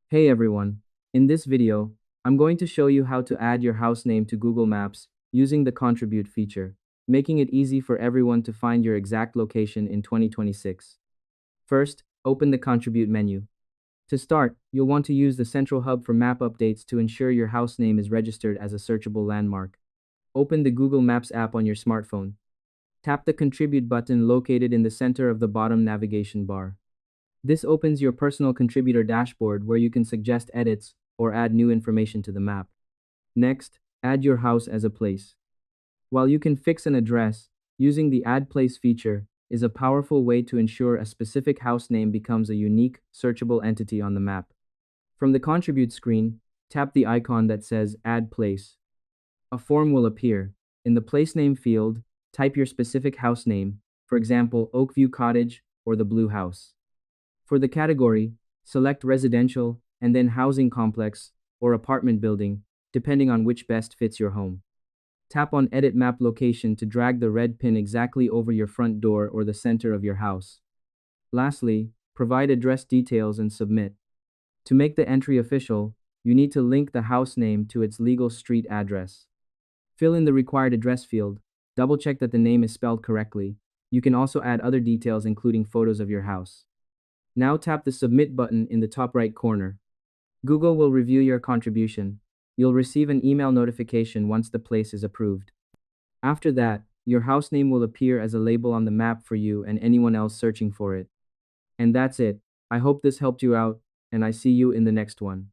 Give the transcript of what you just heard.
Hey everyone. In this video, I'm going to show you how to add your house name to Google Maps using the Contribute feature, making it easy for everyone to find your exact location in 2026. First, open the Contribute menu. To start, you'll want to use the central hub for map updates to ensure your house name is registered as a searchable landmark. Open the Google Maps app on your smartphone. Tap the Contribute button located in the center of the bottom navigation bar. This opens your personal contributor dashboard where you can suggest edits or add new information to the map. Next, add your house as a place. While you can fix an address, using the Add Place feature is a powerful way to ensure a specific house name becomes a unique, searchable entity on the map. From the Contribute screen, tap the icon that says Add Place. A form will appear. In the place name field, type your specific house name, for example, Oakview Cottage or the Blue House. For the category, select residential and then housing complex or apartment building, depending on which best fits your home. Tap on Edit Map Location to drag the red pin exactly over your front door or the center of your house. Lastly, provide address details and submit. To make the entry official, you need to link the house name to its legal street address. Fill in the required address field, double check that the name is spelled correctly. You can also add other details including photos of your house. Now tap the Submit button in the top right corner. Google will review your contribution. You'll receive an email notification once the place is approved. After that, your house name will appear as a label on the map for you and anyone else searching for it. And that's it. I hope this helped you out, and I see you in the next one.